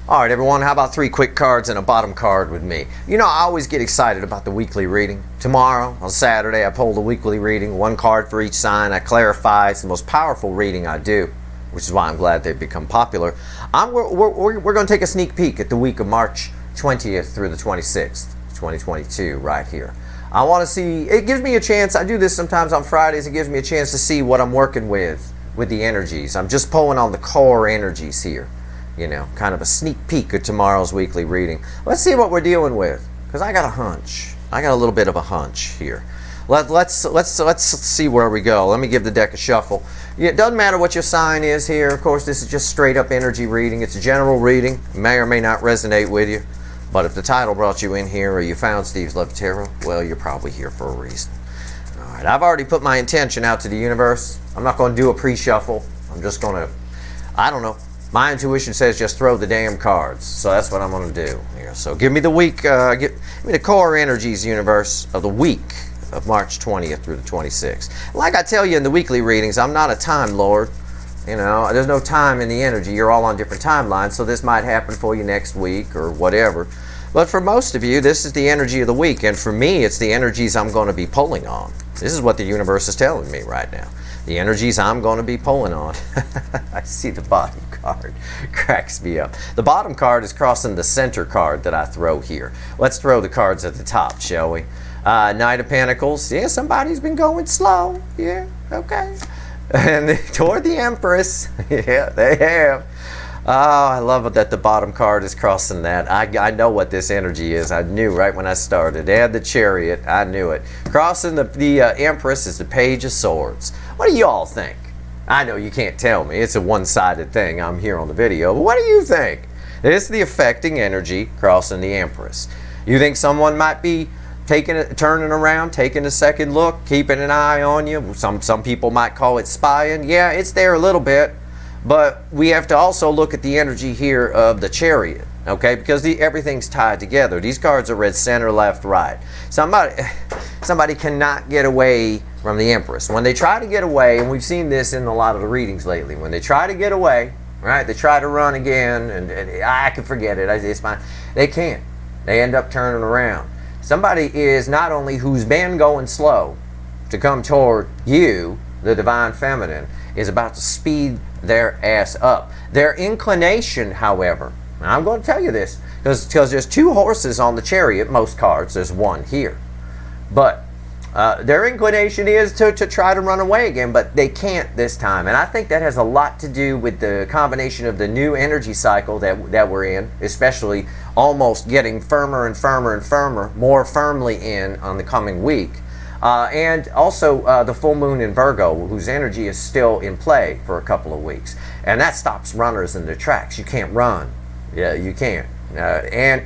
All right, everyone, how about 3 quick cards and a bottom card with me? You know, I always get excited about the weekly reading. Tomorrow, on Saturday, I pull the weekly reading, 1 card for each sign. I clarify. It's the most powerful reading I do, which is why I'm glad they've become popular. We're going to take a sneak peek at the week of March 20th through the 26th, 2022, right here. I want to see, it gives me a chance, I do this sometimes on Fridays, it gives me a chance to see what I'm working with the energies. I'm just pulling on the core energies here. You know, kind of a sneak peek at tomorrow's weekly reading. Let's see what we're dealing with, because I got a hunch. I got a little bit of a hunch here. Let's see where we go. Let me give the deck a shuffle. It doesn't matter what your sign is here. Of course, this is just straight up energy reading. It's a general reading. It may or may not resonate with you. But if the title brought you in here or you found Steve's Love Tarot, well, you're probably here for a reason. All right, I've already put my intention out to the universe. I'm not going to do a pre-shuffle. I'm just going to, I don't know. My intuition says just throw the damn cards. So that's what I'm going to do here. So give me the week, give me the core energies, universe, of the week of March 20th through the 26th. Like I tell you in the weekly readings, I'm not a time lord. You know, there's no time in the energy. You're all on different timelines. So this might happen for you next week or whatever. But for most of you, this is the energy of the week. And for me, it's the energies I'm going to be pulling on. This is what the universe is telling me right now. The energies I'm going to be pulling on. I see the bottom card. Cracks me up. The bottom card is crossing the center card that I throw here. Let's throw the cards at the top, shall we? Knight of Pentacles. Yeah, somebody's been going slow. Yeah, okay. And toward the Empress. Yeah, they have. Oh, I love it that the bottom card is crossing that. I know what this energy is. I knew right when I started. They had the Chariot. I knew it. Crossing the Empress is the Page of Swords. What do you all think? I know you can't tell me. It's a one-sided thing. I'm here on the video. But what do you think? It's the affecting energy crossing the Empress. You think someone might be turning around, taking a second look, keeping an eye on you? Some people might call it spying. Yeah, it's there a little bit. But we have to also look at the energy here of the Chariot, okay? Because everything's tied together. These cards are read center, left, right. Somebody cannot get away from the Empress. When they try to get away, and we've seen this in a lot of the readings lately, when they try to get away, right? They try to run again, and I can forget it. It's fine. They can't. They end up turning around. Somebody is not only who's been going slow to come toward you, the Divine Feminine, is about to speed their ass up. Their inclination, however, and I'm going to tell you this, because there's 2 horses on the Chariot, most cards, there's 1 here. But their inclination is to try to run away again, but they can't this time. And I think that has a lot to do with the combination of the new energy cycle that we're in, especially almost getting firmer and firmer and firmer, more firmly in on the coming week. And also the full moon in Virgo, whose energy is still in play for a couple of weeks. And that stops runners in their tracks. You can't run. Yeah, you can't. And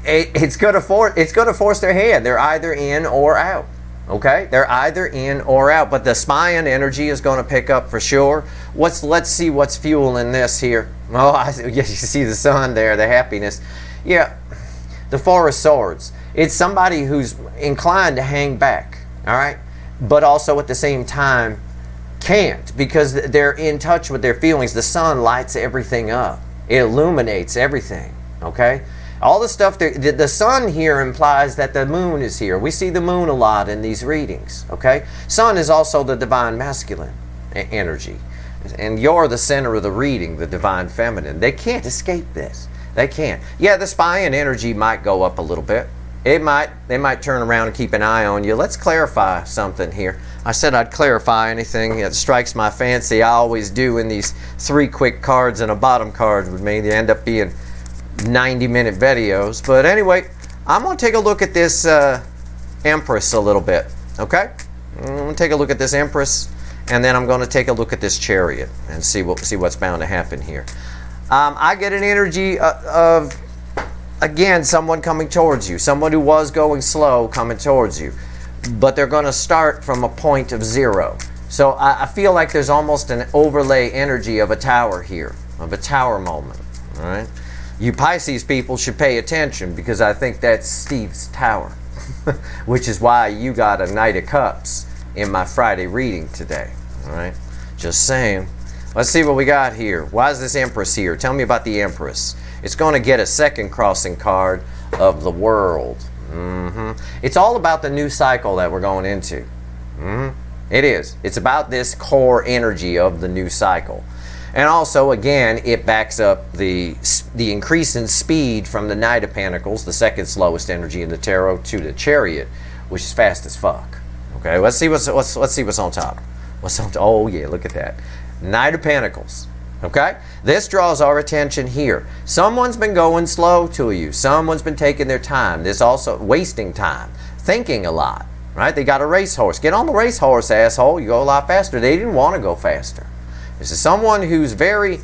it's going to force their hand. They're either in or out. Okay? They're either in or out. But the spying energy is going to pick up for sure. Let's see what's fueling this here. Oh, you see the sun there, the happiness. Yeah, the Four of Swords. It's somebody who's inclined to hang back, all right? But also at the same time can't, because they're in touch with their feelings. The sun lights everything up. It illuminates everything, okay? All the stuff, the sun here implies that the moon is here. We see the moon a lot in these readings, okay? Sun is also the divine masculine energy. And you're the center of the reading, the divine feminine. They can't escape this. They can't. Yeah, the spying energy might go up a little bit. They might turn around and keep an eye on you. Let's clarify something here. I said I'd clarify anything that strikes my fancy. I always do in these 3 quick cards and a bottom card with me. They end up being 90-minute videos. But anyway, I'm going to take a look at this Empress a little bit. Okay? I'm going to take a look at this Empress, and then I'm going to take a look at this Chariot and see what's bound to happen here. I get an energy of, again, someone coming towards you. Someone who was going slow coming towards you. But they're going to start from a point of 0. So I feel like there's almost an overlay energy of a tower here. Of a tower moment. All right? You Pisces people should pay attention, because I think that's Steve's tower. Which is why you got a Knight of Cups in my Friday reading today. All right? Just saying. Let's see what we got here. Why is this Empress here? Tell me about the Empress. It's going to get a second crossing card of the world. It's all about the new cycle that we're going into. It is. It's about this core energy of the new cycle. And also, again, it backs up the increase in speed from the Knight of Pentacles, the second slowest energy in the tarot, to the Chariot, which is fast as fuck. Okay, let's see what's on top. Oh yeah, look at that. Knight of Pentacles. Okay? This draws our attention here. Someone's been going slow to you. Someone's been taking their time. This also wasting time, thinking a lot. Right? They got a racehorse. Get on the racehorse, asshole. You go a lot faster. They didn't want to go faster. This is someone who's very,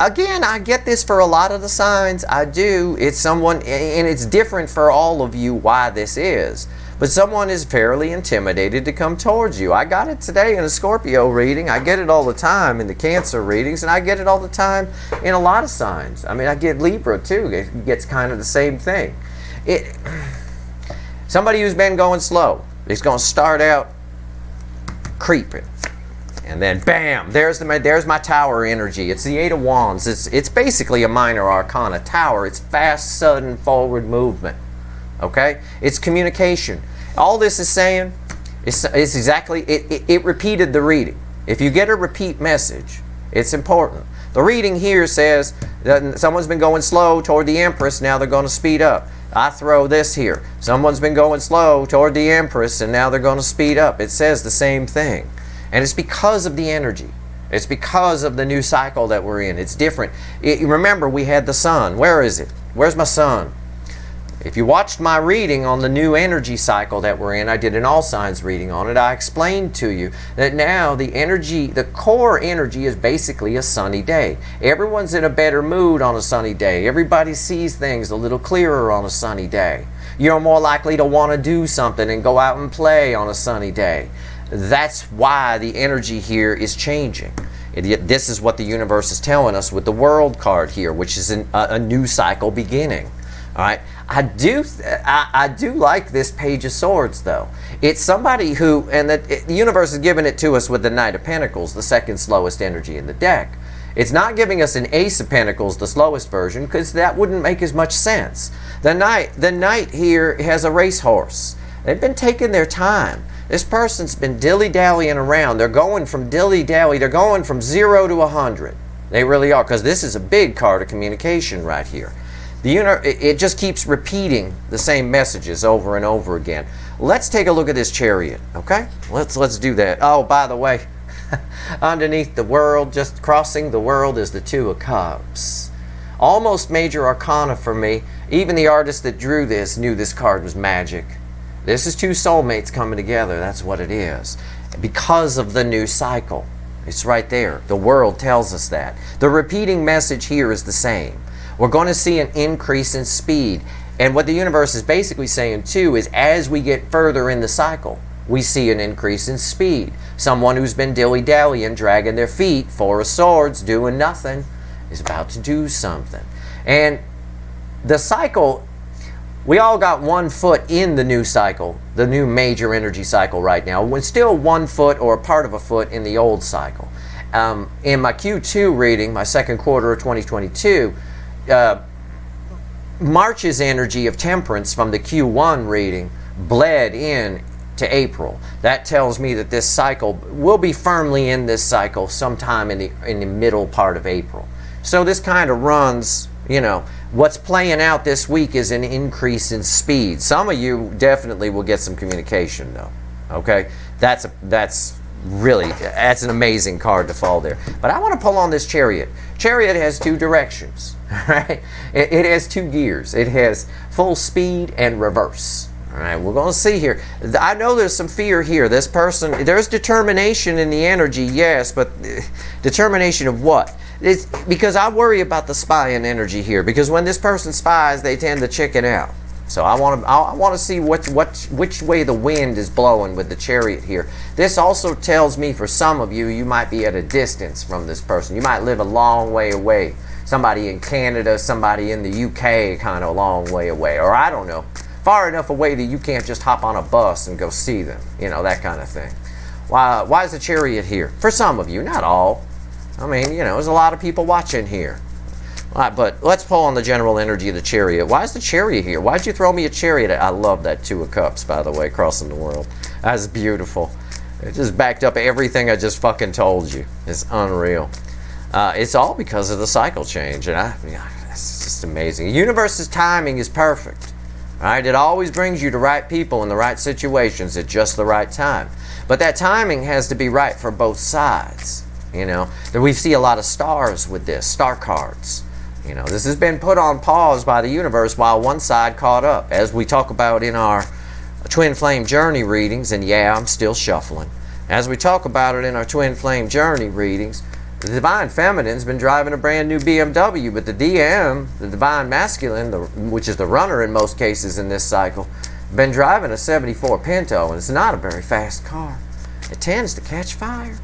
again, I get this for a lot of the signs. I do. It's someone, and it's different for all of you why this is. But someone is fairly intimidated to come towards you. I got it today in a Scorpio reading. I get it all the time in the Cancer readings, and I get it all the time in a lot of signs. I mean, I get Libra too. It gets kind of the same thing. Somebody who's been going slow is going to start out creeping. And then, bam, there's my Tower energy. It's the Eight of Wands. It's basically a minor arcana. Tower, it's fast, sudden, forward movement. Okay? It's communication. All this is saying, it's exactly, it repeated the reading. If you get a repeat message, it's important. The reading here says that someone's been going slow toward the Empress, now they're going to speed up. I throw this here. Someone's been going slow toward the Empress, and now they're going to speed up. It says the same thing. And it's because of the energy. It's because of the new cycle that we're in. It's different. Remember, we had the sun. Where is it? Where's my sun? If you watched my reading on the new energy cycle that we're in, I did an all signs reading on it. I explained to you that now the energy, the core energy is basically a sunny day. Everyone's in a better mood on a sunny day. Everybody sees things a little clearer on a sunny day. You're more likely to want to do something and go out and play on a sunny day. That's why the energy here is changing. This is what the universe is telling us with the World card here, which is a new cycle beginning. All right, I do like this Page of Swords, though. It's somebody who, and the universe is giving it to us with the Knight of Pentacles, the second slowest energy in the deck. It's not giving us an Ace of Pentacles, the slowest version, because that wouldn't make as much sense. The Knight here has a racehorse. They've been taking their time. This person's been dilly-dallying around. They're going from dilly-dally. They're going from 0 to 100. They really are, because this is a big card of communication right here. It just keeps repeating the same messages over and over again. Let's take a look at this Chariot, okay? Let's do that. Oh, by the way, underneath the world, just crossing the world, is the Two of Cups. Almost major arcana for me. Even the artist that drew this knew this card was magic. This is two soulmates coming together. That's what it is. Because of the new cycle. It's right there. The world tells us that. The repeating message here is the same. We're going to see an increase in speed. And what the universe is basically saying too is as we get further in the cycle, we see an increase in speed. Someone who's been dilly-dallying, dragging their feet, Four of Swords, doing nothing, is about to do something. And the cycle, we all got 1 foot in the new cycle, the new major energy cycle right now. We're still 1 foot or a part of a foot in the old cycle. In my Q2 reading, my second quarter of 2022, March's energy of temperance from the Q1 reading bled in to April. That tells me that this cycle will be firmly in this cycle sometime in the middle part of April. So this kind of runs, you know, what's playing out this week is an increase in speed. Some of you definitely will get some communication though. Okay? That's an amazing card to fall there. But I want to pull on this Chariot. Chariot has 2 directions, right? It has 2 gears. It has full speed and reverse. All right, we're going to see here. I know there's some fear here. This person, there's determination in the energy, yes, but determination of what? It's because I worry about the spying energy here. Because when this person spies, they tend to chicken out. So I want to see which way the wind is blowing with the Chariot here. This also tells me for some of you, you might be at a distance from this person. You might live a long way away. Somebody in Canada, somebody in the UK, kind of a long way away. Or I don't know, far enough away that you can't just hop on a bus and go see them. You know, that kind of thing. Why is the Chariot here? For some of you, not all. I mean, you know, there's a lot of people watching here. All right, but let's pull on the general energy of the chariot. Why is the chariot here? Why'd you throw me a chariot? I love that Two of Cups, by the way, crossing the world. That's beautiful. It just backed up everything I just fucking told you. It's unreal. It's all because of the cycle change, and it's just amazing. The universe's timing is perfect. Right? It always brings you the right people in the right situations at just the right time. But that timing has to be right for both sides. You know, we see a lot of stars with this, star cards. You know, this has been put on pause by the universe while one side caught up. As we talk about in our Twin Flame Journey readings, and yeah, I'm still shuffling. As we talk about it in our Twin Flame Journey readings, the Divine Feminine's been driving a brand new BMW, but the DM, the Divine Masculine, which is the runner in most cases in this cycle, been driving a 74 Pinto, and it's not a very fast car. It tends to catch fire.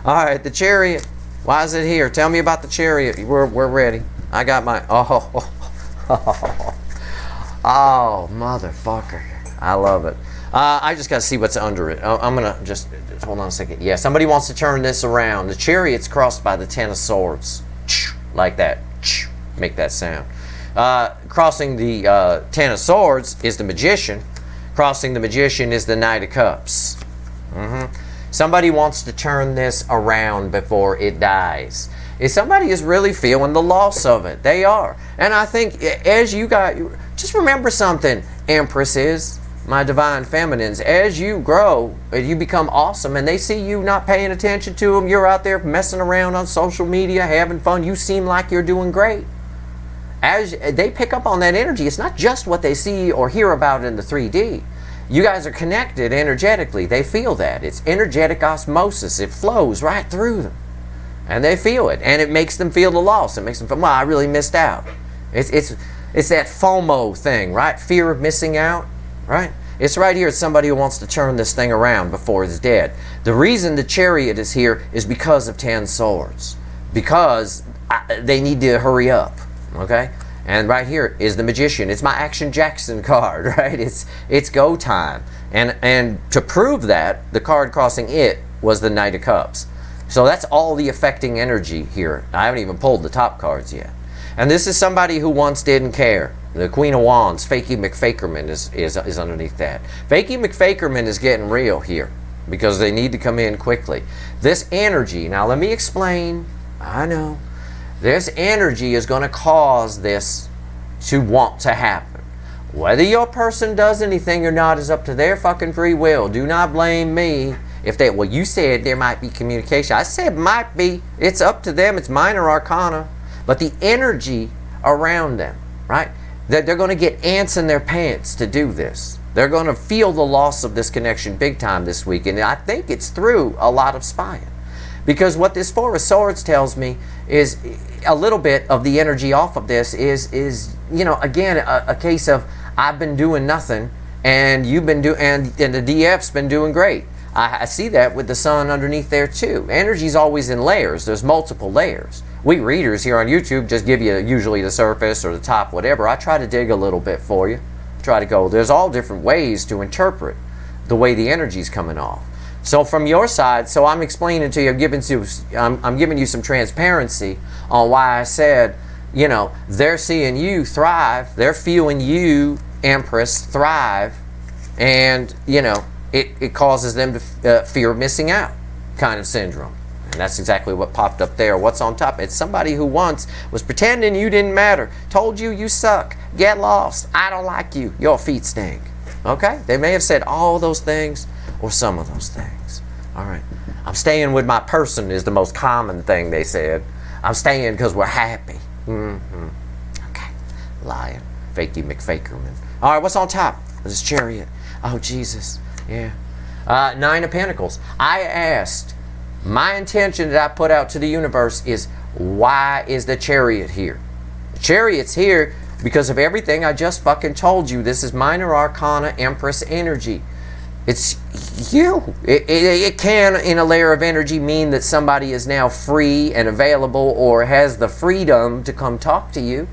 All right, the chariot. Why is it here? Tell me about the chariot. We're ready. I got my... Oh, motherfucker. I love it. I just got to see what's under it. I'm going to just hold on a second. Yeah, somebody wants to turn this around. The chariot's crossed by the Ten of Swords. Like that. Make that sound. Crossing the Ten of Swords is the Magician. Crossing the Magician is the Knight of Cups. Somebody wants to turn this around before it dies. If somebody is really feeling the loss of it, they are. And I think as you got, just remember something, Empresses, my Divine Feminines, as you grow, you become awesome, and they see you not paying attention to them, you're out there messing around on social media, having fun, you seem like you're doing great. As they pick up on that energy, it's not just what they see or hear about in the 3D. You guys are connected energetically. They feel that. It's energetic osmosis. It flows right through them. And they feel it. And it makes them feel the loss. It makes them feel, well, I really missed out. It's that FOMO thing, right? Fear of missing out, right? It's right here. It's somebody who wants to turn this thing around before it's dead. The reason the chariot is here is because of 10 swords. Because they need to hurry up, okay? And right here is the Magician. It's my Action Jackson card, right? It's go time. And to prove that, the card crossing it was the Knight of Cups. So that's all the affecting energy here. I haven't even pulled the top cards yet. And this is somebody who once didn't care. The Queen of Wands, Fakey McFakerman, is underneath that. Fakey McFakerman is getting real here because they need to come in quickly. This energy, now let me explain. I know. This energy is going to cause this to want to happen. Whether your person does anything or not is up to their fucking free will. Do not blame me if they, well, you said there might be communication. I said might be. It's up to them. It's minor arcana. But the energy around them, right? That they're going to get ants in their pants to do this. They're going to feel the loss of this connection big time this week. And I think it's through a lot of spying. Because what this Four of Swords tells me is a little bit of the energy off of this is you know, again, a case of I've been doing nothing and you've been doing, and the DF's been doing great. I see that with the sun underneath there too. Energy's always in layers. There's multiple layers. We readers here on YouTube just give you usually the surface or the top, whatever. I try to dig a little bit for you. Try to go, there's all different ways to interpret the way the energy's coming off. So from your side, so I'm explaining to you, I'm giving you some transparency on why I said, you know, they're seeing you thrive, they're feeling you, Empress, thrive, and, you know, it causes them to fear missing out kind of syndrome. And that's exactly what popped up there. What's on top? It's somebody who once was pretending you didn't matter, told you you suck, get lost, I don't like you, your feet stink. Okay? They may have said all those things or some of those things. All right. I'm staying with my person is the most common thing they said. I'm staying because we're happy. Okay. Lying. Fakey McFakerman. All right, what's on top? This chariot. Oh, Jesus. Yeah. Nine of Pentacles. I asked, my intention that I put out to the universe is, why is the chariot here? The chariot's here because of everything I just fucking told you. This is minor arcana Empress energy. It's you. It can, in a layer of energy, mean that somebody is now free and available or has the freedom to come talk to you.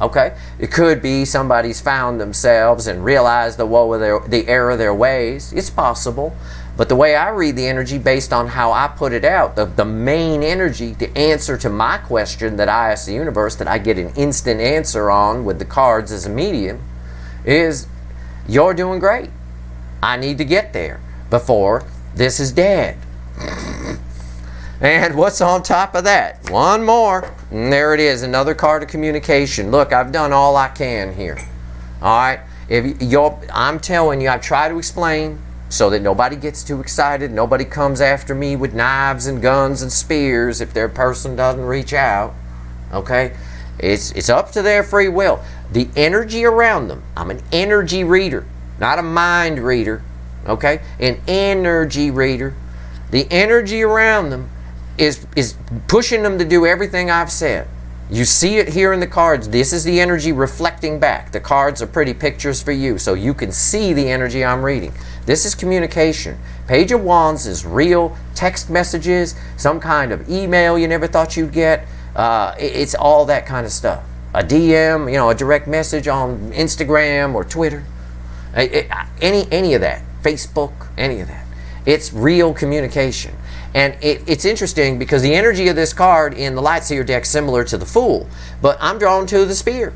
Okay? It could be somebody's found themselves and realized the woe of the error of their ways. It's possible. But the way I read the energy based on how I put it out, the main energy, the answer to my question that I ask the universe, that I get an instant answer on with the cards as a medium, is you're doing great. I need to get there before this is dead. And what's on top of that? One more. And there it is, another card of communication. Look, I've done all I can here. All right? I'm telling you, I try to explain so that nobody gets too excited. Nobody comes after me with knives and guns and spears if their person doesn't reach out. Okay? It's up to their free will. The energy around them. I'm an energy reader, not a mind reader. Okay? An energy reader. The energy around them is pushing them to do everything I've said. You see it here in the cards. This is the energy reflecting back. The cards are pretty pictures for you, so you can see the energy I'm reading. This is communication. Page of Wands is real text messages, some kind of email you never thought you'd get. It's all that kind of stuff. A DM, a direct message on Instagram or Twitter. Any of that. Facebook, any of that. It's real communication. And it's interesting because the energy of this card in the Lightseer deck is similar to the Fool, but I'm drawn to the Spear.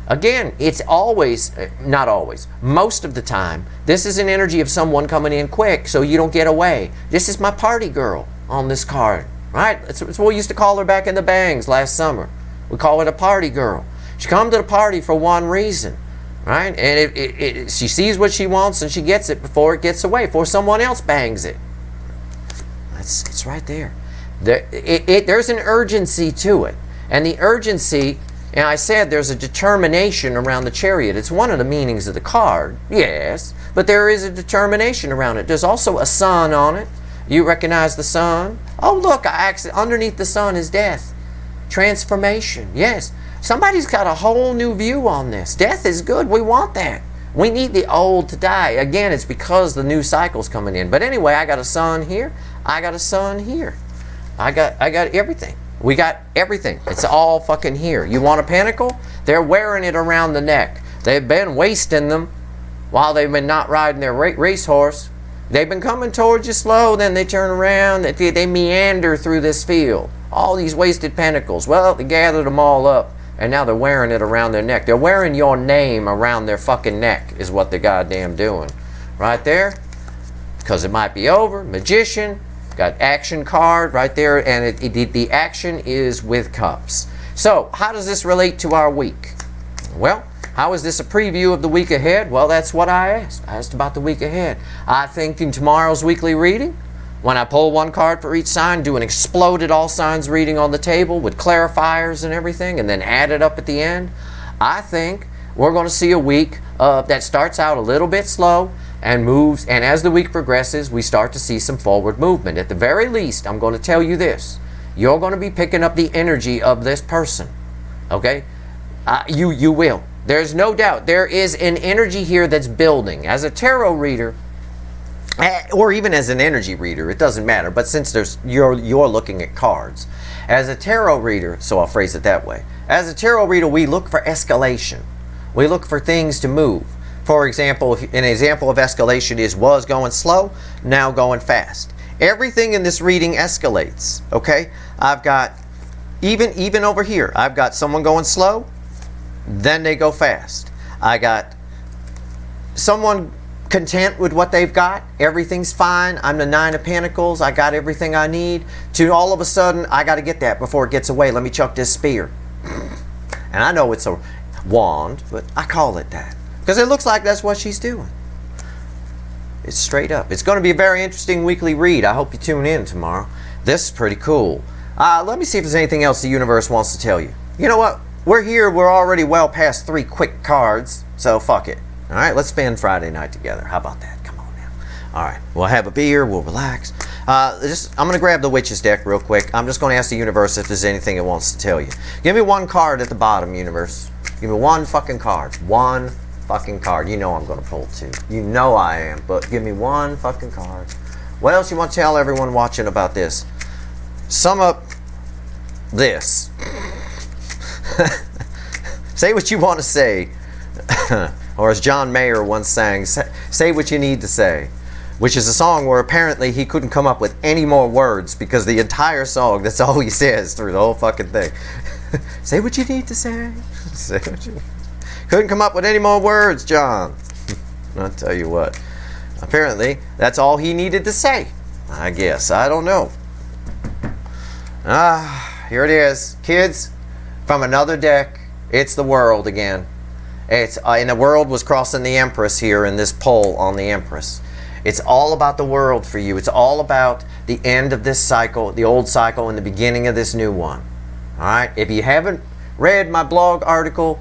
Again, it's always, not always, most of the time, this is an energy of someone coming in quick so you don't get away. This is my party girl on this card, right? It's what we used to call her back in the Bangs last summer. We call it a party girl. She comes to the party for one reason, right? And she sees what she wants and she gets it before it gets away, before someone else bangs it. It's right there. There's an urgency to it. And the urgency, and I said there's a determination around the chariot. It's one of the meanings of the card, yes, but there is a determination around it. There's also a sun on it. You recognize the sun? Oh, look, underneath the sun is death. Transformation, yes. Somebody's got a whole new view on this. Death is good. We want that. We need the old to die. Again, it's because the new cycle's coming in. But anyway, I got a sun here. I got a sun here. I got everything. We got everything. It's all fucking here. You want a pentacle? They're wearing it around the neck. They've been wasting them while they've been not riding their racehorse. They've been coming towards you slow, then they turn around, they meander through this field. All these wasted pentacles. Well, they gathered them all up, and now they're wearing it around their neck. They're wearing your name around their fucking neck is what they're goddamn doing. Right there. Because it might be over. Magician. Got action card right there, and the action is with cups. So, how does this relate to our week? Well, how is this a preview of the week ahead? Well, that's what I asked. I asked about the week ahead. I think in tomorrow's weekly reading, when I pull one card for each sign, do an exploded all signs reading on the table with clarifiers and everything, and then add it up at the end, I think we're going to see a week that starts out a little bit slow, and moves, and as the week progresses, we start to see some forward movement. At the very least, I'm going to tell you this. You're going to be picking up the energy of this person. Okay? You will. There's no doubt. There is an energy here that's building. As a tarot reader, or even as an energy reader, it doesn't matter. But since you're looking at cards. As a tarot reader, so I'll phrase it that way. As a tarot reader, we look for escalation. We look for things to move. For example, an example of escalation was going slow, now going fast. Everything in this reading escalates, okay? I've got, even over here, I've got someone going slow, then they go fast. I got someone content with what they've got, everything's fine, I'm the Nine of Pentacles, I got everything I need, to all of a sudden, I got to get that before it gets away, let me chuck this spear. And I know it's a wand, but I call it that. Because it looks like that's what she's doing. It's straight up. It's going to be a very interesting weekly read. I hope you tune in tomorrow. This is pretty cool. Let me see if there's anything else the universe wants to tell you. You know what? We're here. We're already well past 3 quick cards. So fuck it. All right, let's spend Friday night together. How about that? Come on now. All right, we'll have a beer. We'll relax. I'm going to grab the Witch's deck real quick. I'm just going to ask the universe if there's anything it wants to tell you. Give me one card at the bottom, universe. Give me one fucking card. One fucking card. You know I'm going to pull 2. You know I am, but give me one fucking card. What else you want to tell everyone watching about this? Sum up this. Say what you want to say. Or as John Mayer once sang, say what you need to say. which is a song where apparently he couldn't come up with any more words because the entire song, that's all he says through the whole fucking thing. Say what you need to say. Say what you... Couldn't come up with any more words, John. I'll tell you what. Apparently, that's all he needed to say. I guess. I don't know. Here it is. Kids, from another deck, it's the world again. It's and the world was crossing the empress here in this pole on the empress. It's all about the world for you. It's all about the end of this cycle, the old cycle, and the beginning of this new one. All right? If you haven't read my blog article,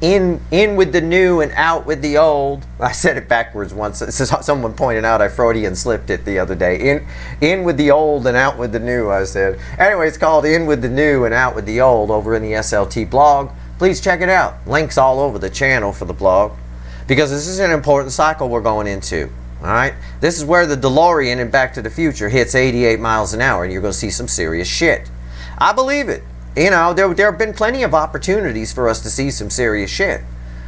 in with the new and out with the old. I said it backwards once. Someone pointed out I Freudian slipped it the other day. In with the old and out with the new, I said. Anyway, it's called In with the New and Out with the Old over in the SLT blog. Please check it out. Links all over the channel for the blog. Because this is an important cycle we're going into. Alright? This is where the DeLorean in Back to the Future hits 88 miles an hour and you're going to see some serious shit. I believe it. You know, there have been plenty of opportunities for us to see some serious shit.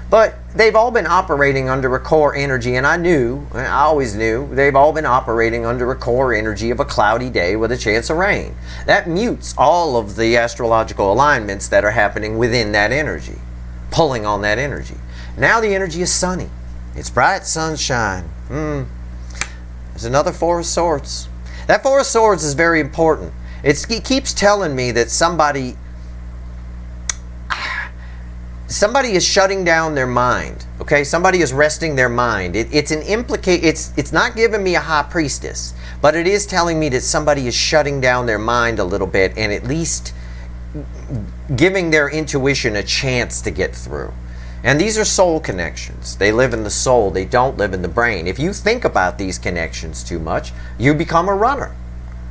But they've all been operating under a core energy, and I always knew, they've all been operating under a core energy of a cloudy day with a chance of rain. That mutes all of the astrological alignments that are happening within that energy, pulling on that energy. Now the energy is sunny. It's bright sunshine. There's another Four of Swords. That Four of Swords is very important. It keeps telling me that somebody is shutting down their mind. Okay, somebody is resting their mind. It's not giving me a high priestess, but it is telling me that somebody is shutting down their mind a little bit and at least giving their intuition a chance to get through. And these are soul connections. They live in the soul. They don't live in the brain. If you think about these connections too much, you become a runner.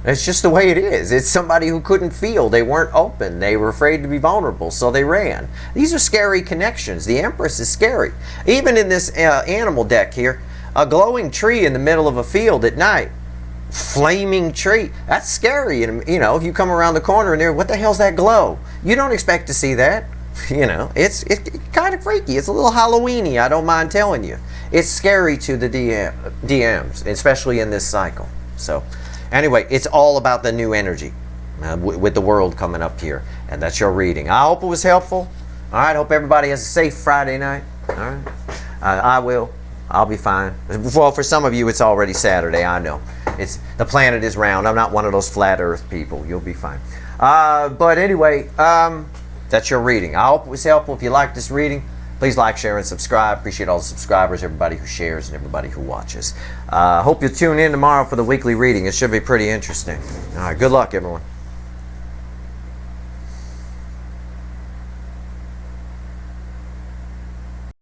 It's just the way it is. It's somebody who couldn't feel. They weren't open. They were afraid to be vulnerable, so they ran. These are scary connections. The Empress is scary. Even in this animal deck here, a glowing tree in the middle of a field at night. Flaming tree. That's scary. And, you know, if you come around the corner and there, what the hell's that glow? You don't expect to see that. You know, it's kind of freaky. It's a little Halloween-y, I don't mind telling you. It's scary to the DMs, especially in this cycle. So... anyway, it's all about the new energy with the world coming up here. And that's your reading. I hope it was helpful. All right, hope everybody has a safe Friday night. All right, I will. I'll be fine. Well, for some of you, it's already Saturday. I know. The planet is round. I'm not one of those flat earth people. You'll be fine. But anyway, that's your reading. I hope it was helpful. If you like this reading, please like, share, and subscribe. Appreciate all the subscribers, everybody who shares, and everybody who watches. Hope you tune in tomorrow for the weekly reading. It should be pretty interesting. All right, good luck, everyone.